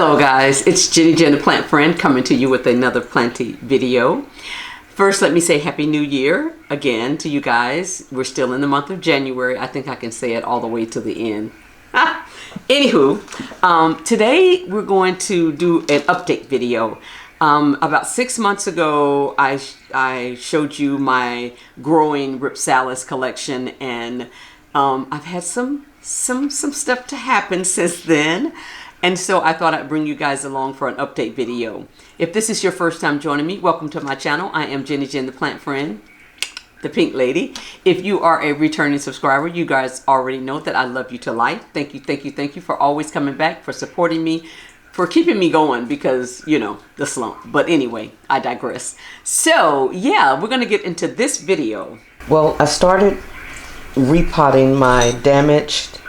Hello guys, it's Jenny Jen the Plant Friend coming to you with another planty video. First, let me say Happy New Year again to you guys. We're still in the month of January. I think I can say it all the way to the end. Anywho, today we're going to do an update video. About 6 months ago, I showed you my growing Rhipsalis collection, and I've had some stuff to happen since then. And so I thought I'd bring you guys along for an update video. If this is your first time joining me, welcome to my channel. I am Jenny Jen the Plant Friend, the Pink Lady. If you are a returning subscriber, you guys already know that I love you to life. Thank you for always coming back, for supporting me, for keeping me going because, you know, the slump. But anyway, I digress. So yeah, we're going to get into this video. Well, I started repotting my damaged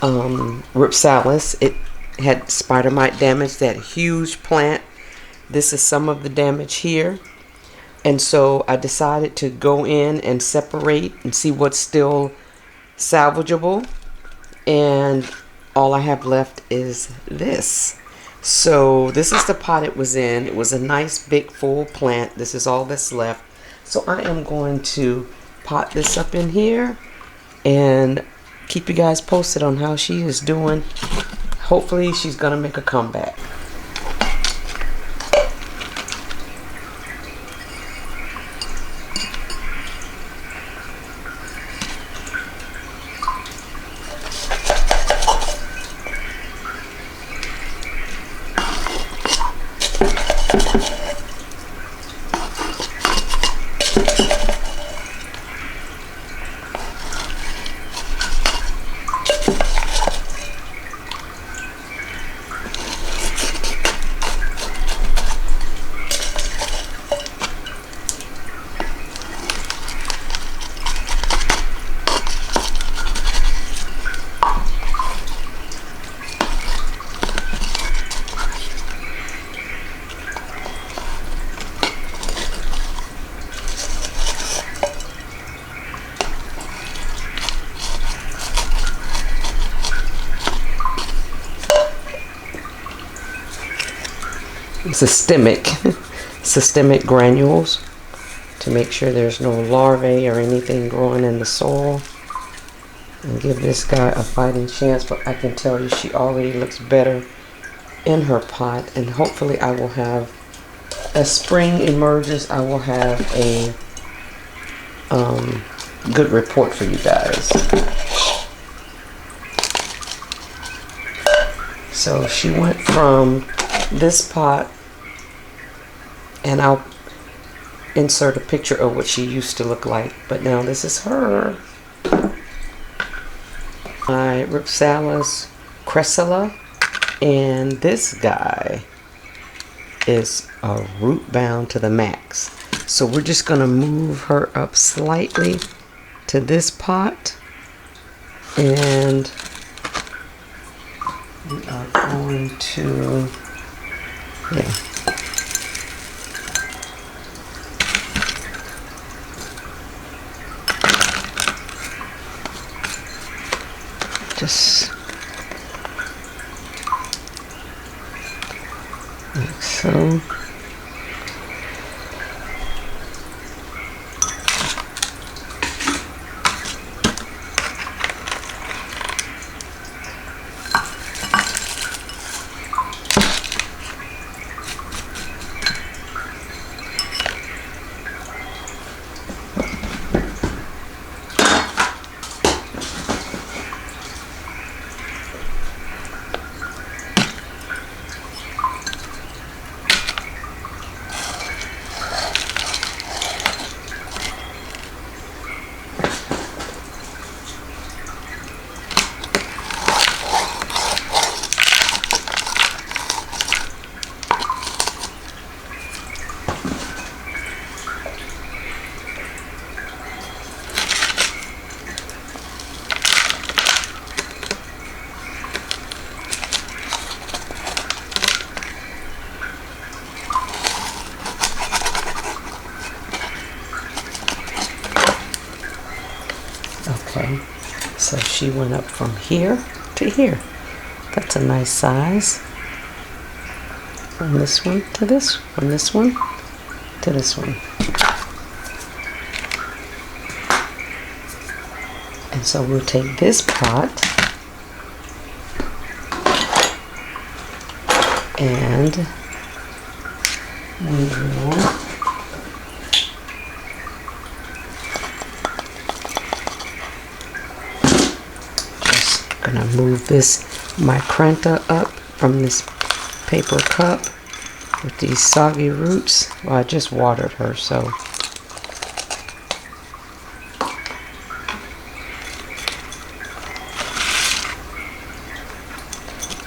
Rhipsalis. It had spider mite damage, that huge plant. This is some of the damage here. And so I decided to go in and separate and see what's still salvageable. And all I have left is this. So this is the pot it was in. It was a nice big full plant. This is all that's left. So I am going to pot this up in here and keep you guys posted on how she is doing. Hopefully she's gonna make a comeback. Systemic granules to make sure there's no larvae or anything growing in the soil, and give this guy a fighting chance. But I can tell you she already looks better in her pot, and hopefully I will have, as spring emerges, I will have a good report for you guys. So she went from this pot, and I'll insert a picture of what she used to look like, but now this is her. My Rhipsalis cressula, and this guy is a root bound to the max. So we're just gonna move her up slightly to this pot, and we are going to, yeah. Just like so. Okay, so she went up from here to here. That's a nice size. from this one to this, from this one to this one. And so we'll take this pot and we will just gonna move this micrantha up from this paper cup with these soggy roots. Well, I just watered her, so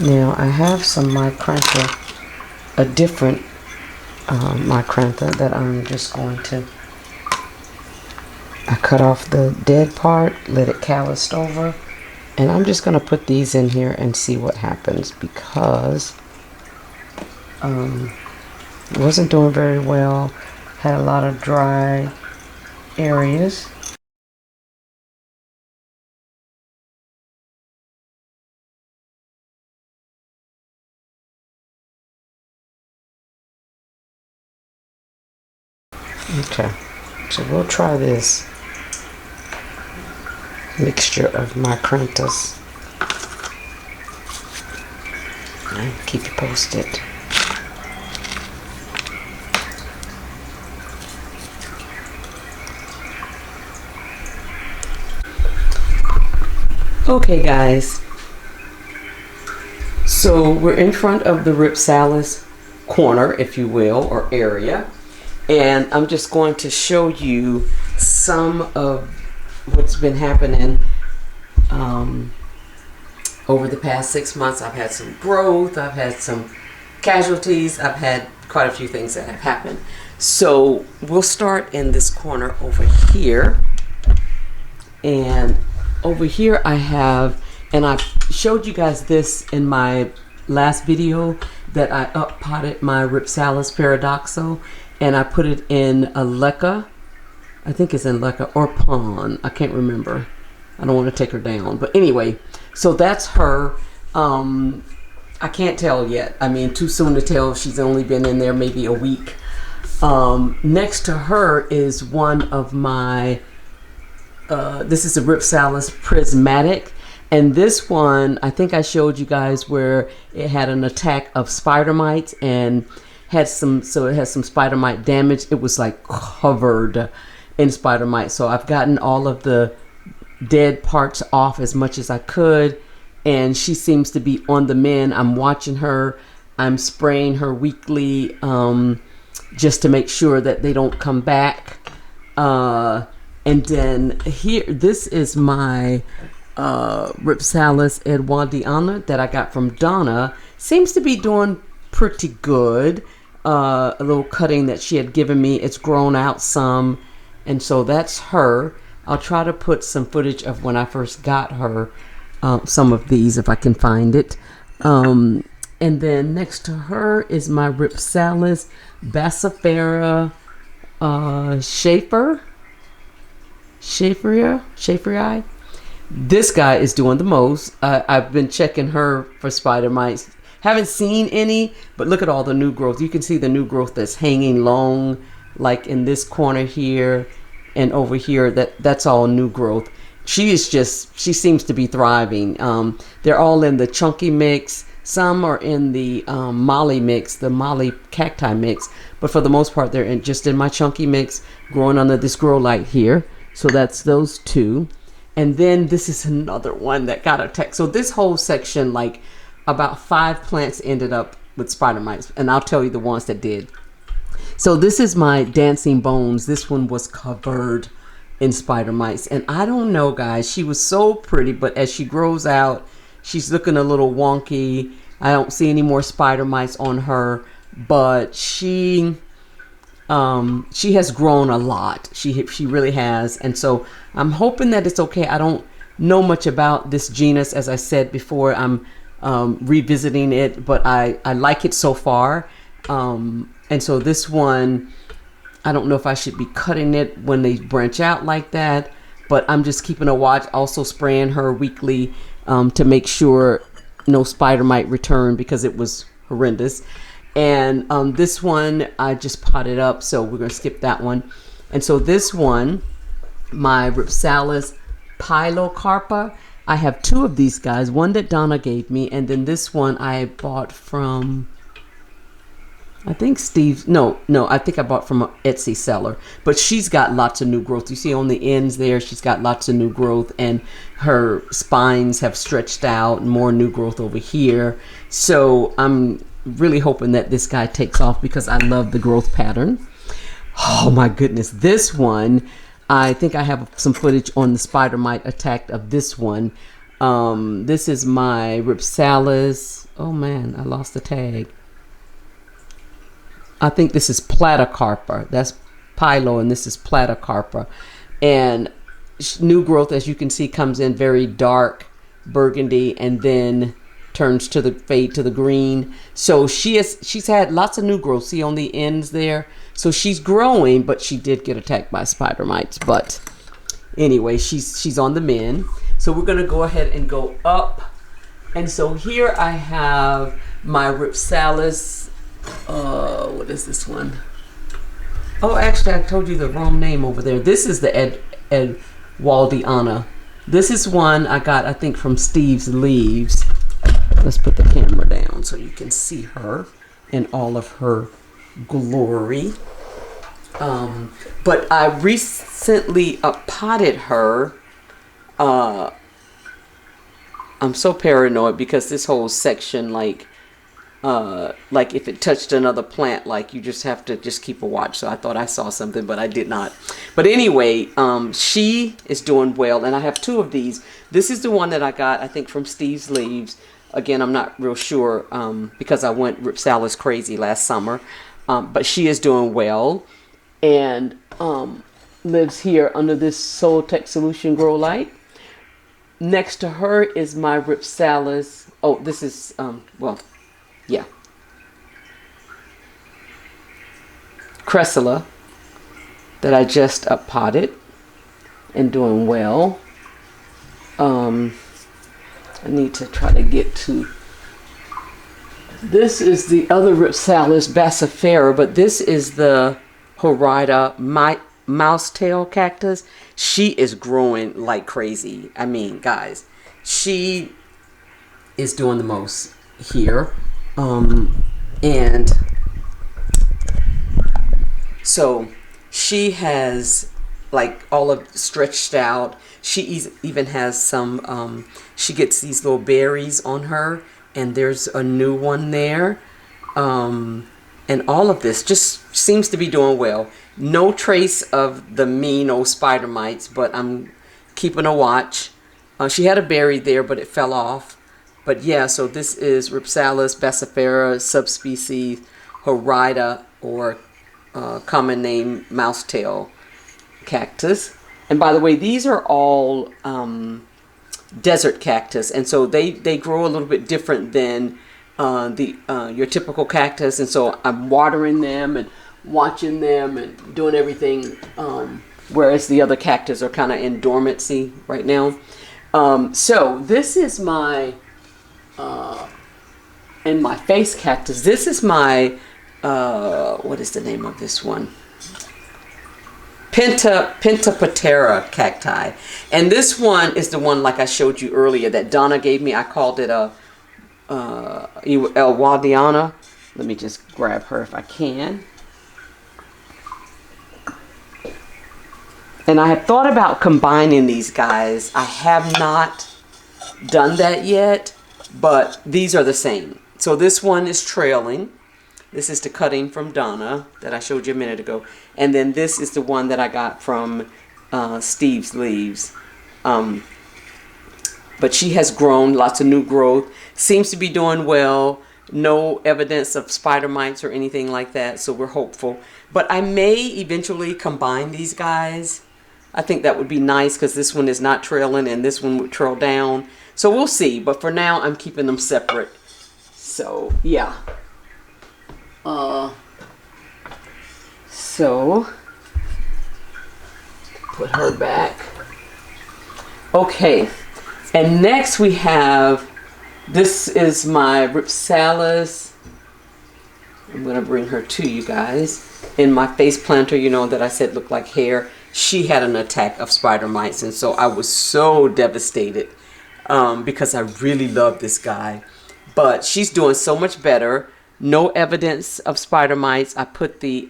now I have some micrantha, a different micrantha that I'm just going to, I cut off the dead part, let it calloused over, and I'm just going to put these in here and see what happens, because it wasn't doing very well, had a lot of dry areas. Okay, so we'll try this mixture of micranthas and keep you posted. Okay guys, so we're in front of the Rhipsalis corner, if you will, or area. And I'm just going to show you some of what's been happening over the past 6 months. I've had some growth, I've had some casualties, I've had quite a few things that have happened. So we'll start in this corner over here. And over here I have, and I showed you guys this in my last video, that I up potted my Rhipsalis paradoxal. And I put it in a leca. I think it's in leca or pond. I can't remember. I don't want to take her down. But anyway, so that's her. I can't tell yet. I mean, too soon to tell. She's only been in there maybe a week. Next to her is one of my, this is a Rhipsalis prismatic. And this one, I think I showed you guys where it had an attack of spider mites and had some, so it has some spider mite damage. It was like covered in spider mites. So I've gotten all of the dead parts off as much as I could, and she seems to be on the mend. I'm watching her. I'm spraying her weekly, just to make sure that they don't come back. And then here, this is my Rhipsalis edwardiana that I got from Donna. Seems to be doing pretty good. A little cutting that she had given me, it's grown out some, and so that's her. I'll try to put some footage of when I first got her, some of these if I can find it. And then next to her is my Rhipsalis Bassifera Schaeferii. This guy is doing the most. I've been checking her for spider mites. Haven't seen any, but look at all the new growth. You can see the new growth that's hanging long, like in this corner here and over here. That's all new growth. She seems to be thriving. They're all in the chunky mix. Some are in the molly mix, the molly cacti mix. But for the most part, they're just in my chunky mix, growing under this GrowlED here. So that's those two. And then this is another one that got attacked. So this whole section, like, about 5 plants ended up with spider mites, and I'll tell you the ones that did. So this is my dancing bones. This one was covered in spider mites, and I don't know, guys, she was so pretty, but as she grows out, she's looking a little wonky. I don't see any more spider mites on her, but she has grown a lot. She really has, and so I'm hoping that it's okay. I don't know much about this genus. As I said before, I'm revisiting it, but I like it so far. And so this one, I don't know if I should be cutting it when they branch out like that, but I'm just keeping a watch, also spraying her weekly, to make sure no spider mite return, because it was horrendous. And this one I just potted up, so we're gonna skip that one. And so this one, my Rhipsalis pilocarpa, I have two of these guys, one that Donna gave me, and then this one I bought from, I think Steve, no, I think I bought from an Etsy seller. But she's got lots of new growth. You see on the ends there, she's got lots of new growth, and her spines have stretched out, more new growth over here. So I'm really hoping that this guy takes off because I love the growth pattern. Oh my goodness, this one, I think I have some footage on the spider mite attack of this one. This is my Rhipsalis. Oh man, I lost the tag. I think this is Platycarpa. That's Pilo, and this is Platycarpa. And new growth, as you can see, comes in very dark burgundy and then turns to the fade to the green. So she's had lots of new growth. See on the ends there. So she's growing, but she did get attacked by spider mites. But anyway, she's on the mend. So we're gonna go ahead and go up. And so here I have my Rhipsalis. What is this one? Oh, actually, I told you the wrong name over there. This is the Edwardiana. This is one I got, I think, from Steve's Leaves. Let's put the camera down so you can see her in all of her glory. But I recently potted her. I'm so paranoid because this whole section, like if it touched another plant, like you just have to just keep a watch. So I thought I saw something, but I did not. But anyway, she is doing well, and I have two of these. This is the one that I got, I think, from Steve's Leaves. Again, I'm not real sure because I went Rhipsalis crazy last summer. But she is doing well, and lives here under this Soul Tech Solution Grow Light. Next to her is my Rhipsalis. Oh, this is yeah, Cressula that I just potted and doing well. I need to try to get to. This is the other Rhipsalis bassifera, but this is the Horida mousetail cactus. She is growing like crazy. I mean, guys, she is doing the most here. And so she has like all of stretched out. She even has some, she gets these little berries on her, and there's a new one there. And all of this just seems to be doing well. No trace of the mean old spider mites, but I'm keeping a watch. She had a berry there, but it fell off. But yeah, so this is Rhipsalis bassifera subspecies Horida, or common name mousetail cactus. And by the way, these are all desert cactus, and so they grow a little bit different than your typical cactus. And so I'm watering them and watching them and doing everything, whereas the other cactus are kind of in dormancy right now. So this is my and my face cactus. This is my what is the name of this one? Pentapatera cacti. And this one is the one, like I showed you earlier, that Donna gave me. I called it a Elwaldiana. Let me just grab her if I can. And I have thought about combining these guys. I have not done that yet, but these are the same. So this one is trailing. This is the cutting from Donna that I showed you a minute ago. And then this is the one that I got from Steve's Leaves. But she has grown, lots of new growth. Seems to be doing well. No evidence of spider mites or anything like that, so we're hopeful. But I may eventually combine these guys. I think that would be nice because this one is not trailing and this one would trail down. So we'll see. But for now, I'm keeping them separate. So, yeah. So put her back. Okay, and next we have, this is my Rhipsalis. I'm gonna bring her to you guys. In my face planter, you know, that I said looked like hair, she had an attack of spider mites, and so I was so devastated because I really love this guy. But she's doing so much better. No evidence of spider mites. I put the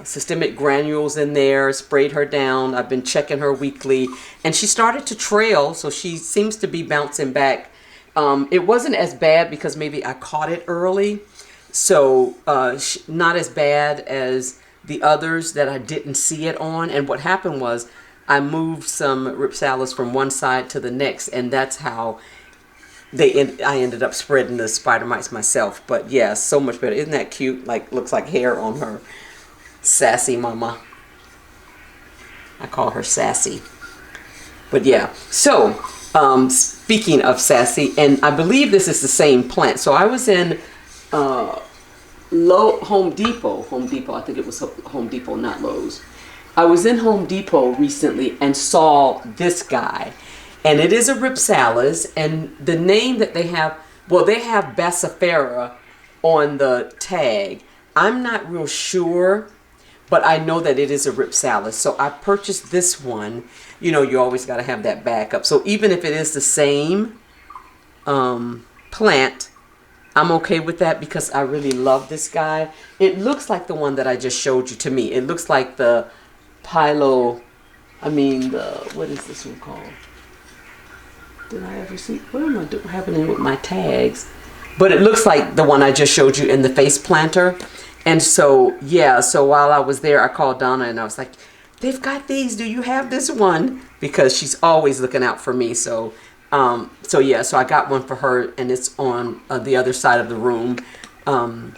systemic granules in there, sprayed her down. I've been checking her weekly, and she started to trail, so she seems to be bouncing back. It wasn't as bad because maybe I caught it early, so not as bad as the others that I didn't see it on. And what happened was I moved some Rhipsalis from one side to the next, and that's how I ended up spreading the spider mites myself. But yeah, so much better. Isn't that cute? Like, looks like hair on her. Sassy mama. I call her Sassy. But yeah, so speaking of Sassy, and I believe this is the same plant. So I was in Home Depot, I think it was Home Depot, not Lowe's. I was in Home Depot recently and saw this guy, and it is a Rhipsalis, and the name that they have, well, they have Bassifera on the tag. I'm not real sure, but I know that it is a Rhipsalis. So I purchased this one. You know, you always got to have that backup. So even if it is the same plant, I'm okay with that because I really love this guy. It looks like the one that I just showed you to me. It looks like the what is this one called? Did I ever see? What am I doing happening with my tags? But it looks like the one I just showed you in the face planter. And so, yeah, so while I was there, I called Donna and I was like, they've got these. Do you have this one? Because she's always looking out for me. So yeah, so I got one for her, and it's on the other side of the room. I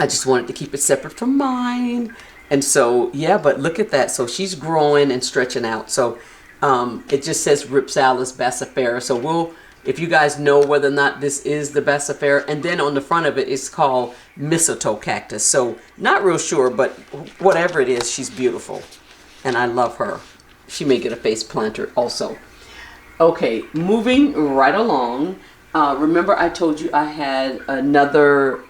just wanted to keep it separate from mine. And so, yeah, but look at that. So she's growing and stretching out. So it just says Rhipsalis Bassifera. So if you guys know whether or not this is the Bassifera, and then on the front of it, it's called mistletoe cactus. So not real sure, but whatever it is, she's beautiful. And I love her. She may get a face planter also. Okay, moving right along. Remember I told you I had another,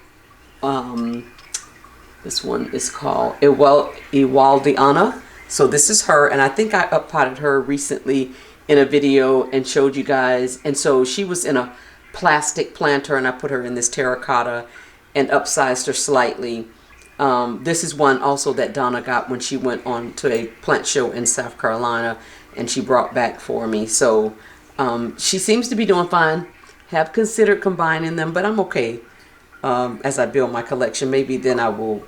this one is called Iwaldiana. So this is her, and I think I uppotted her recently in a video and showed you guys. And so she was in a plastic planter, and I put her in this terracotta and upsized her slightly. This is one also that Donna got when she went on to a plant show in South Carolina, and she brought back for me. So she seems to be doing fine. Have considered combining them, but I'm okay. As I build my collection, maybe then I will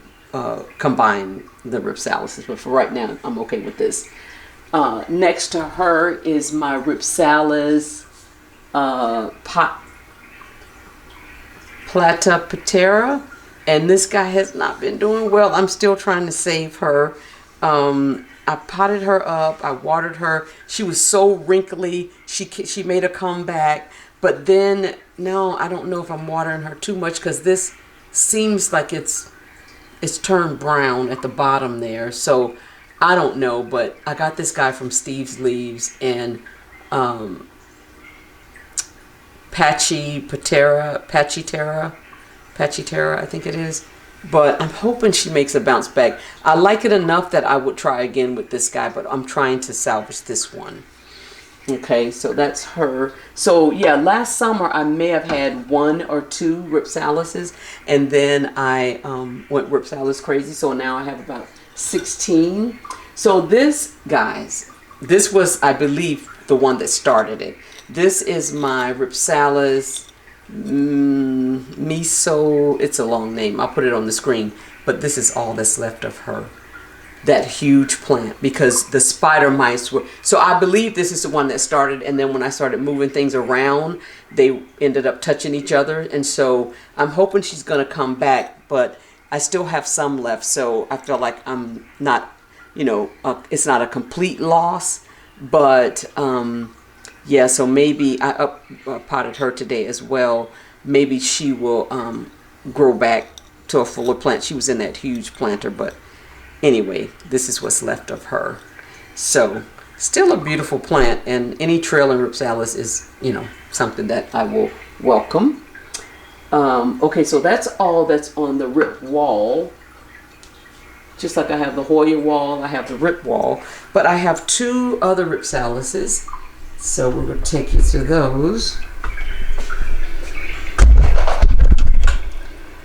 combine the Rhipsalis, but for right now I'm okay with this. Next to her is my Rhipsalis Plataptera, and this guy has not been doing well. I'm still trying to save her. I potted her up, I watered her. She was so wrinkly. She made a comeback, but then now I don't know if I'm watering her too much because this seems like it's turned brown at the bottom there. So I don't know, but I got this guy from Steve's Leaves, and Pachitera, I think it is. But I'm hoping she makes a bounce back. I like it enough that I would try again with this guy, but I'm trying to salvage this one. Okay, so that's her. So yeah, last summer I may have had 1 or 2 Rhipsalises, and then I went Rhipsalis crazy. So now I have about 16. So this, guys, this was, I believe, the one that started it. This is my Rhipsalis Miso. It's a long name. I'll put it on the screen. But this is all that's left of her. That huge plant, because the spider mites were, so I believe this is the one that started, and then when I started moving things around, they ended up touching each other. And so I'm hoping she's going to come back, but I still have some left, so I feel like I'm not, you know, it's not a complete loss. But yeah, so maybe I potted her today as well. Maybe she will grow back to a fuller plant. She was in that huge planter, but anyway, this is what's left of her. So still a beautiful plant, and any trailing Rhipsalis is, you know, something that I will welcome. Okay, so that's all that's on the Rip wall. Just like I have the Hoya wall, I have the Rip wall. But I have two other Rhipsalises. So we're going to take you through those.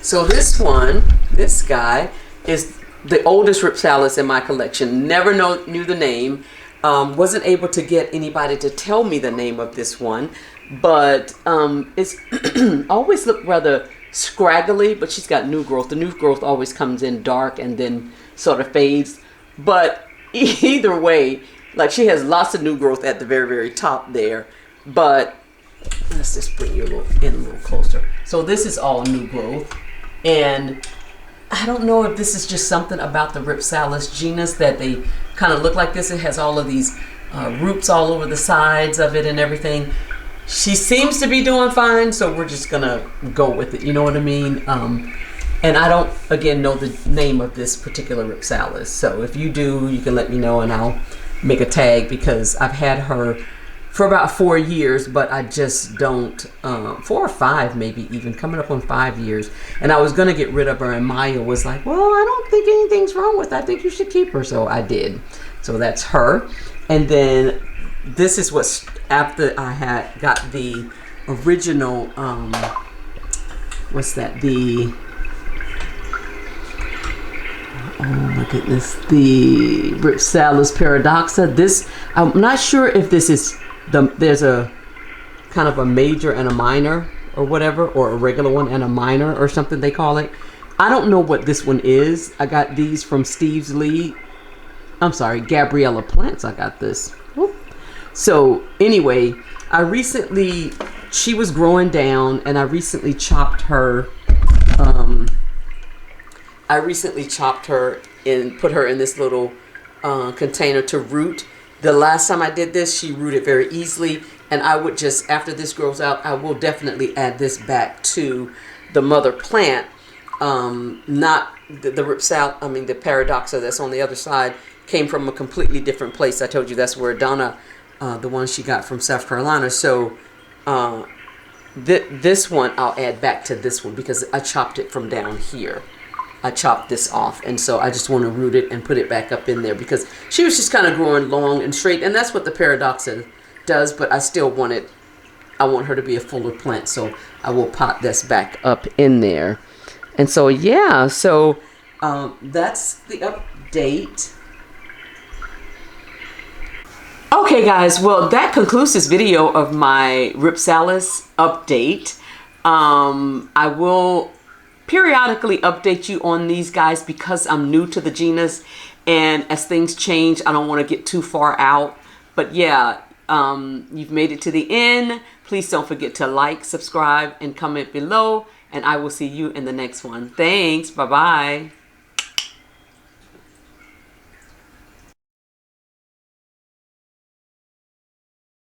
So this one, this guy, is the oldest Rhipsalis in my collection. Never knew the name. Wasn't able to get anybody to tell me the name of this one. But it's always looked rather scraggly, but she's got new growth. The new growth always comes in dark and then sort of fades. But either way, like she has lots of new growth at the very, very top there. But let's just bring you a little closer. So this is all new growth. And I don't know if this is just something about the Rhipsalis genus that they kind of look like this. It has all of these roots all over the sides of it and everything. She seems to be doing fine, so we're just gonna go with it. You know what I mean? And I don't, again, know the name of this particular Rhipsalis. So if you do, you can let me know and I'll make a tag, because I've had her for about 4 years, but I just don't, 4 or 5 maybe, even coming up on 5 years. And I was gonna get rid of her, and Maya was like, well, I don't think anything's wrong with her. I think you should keep her. So I did. So that's her. And then this is what's after I had got the original, what's that? Oh my goodness, the Rhipsalis paradoxa. This, I'm not sure if this is there's a kind of a major and a minor or whatever, or a regular one and a minor or something they call it. I don't know what this one is. I got these from Steve's Lee. I'm sorry, Gabriella Plants. I got this. Whoop. So anyway, she was growing down, and I recently chopped her. And put her in this little container to root. The last time I did this, she rooted very easily, and I would just, after this grows out, I will definitely add this back to the mother plant. Not the the paradoxa that's on the other side came from a completely different place. I told you that's where Donna, the one she got from South Carolina. So this one I'll add back to this one, because I chopped it from down here. I chopped this off, and so I just want to root it and put it back up in there, because she was just kind of growing long and straight, and that's what the paradoxa does. But I still want her to be a fuller plant, so I will pot this back up in there. And so yeah, so that's the update. Okay guys, well that concludes this video of my Rhipsalis update. I will periodically update you on these guys because I'm new to the genus, and as things change, I don't want to get too far out. But yeah, you've made it to the end. Please don't forget to like, subscribe, and comment below, and I will see you in the next one. Thanks. Bye-bye.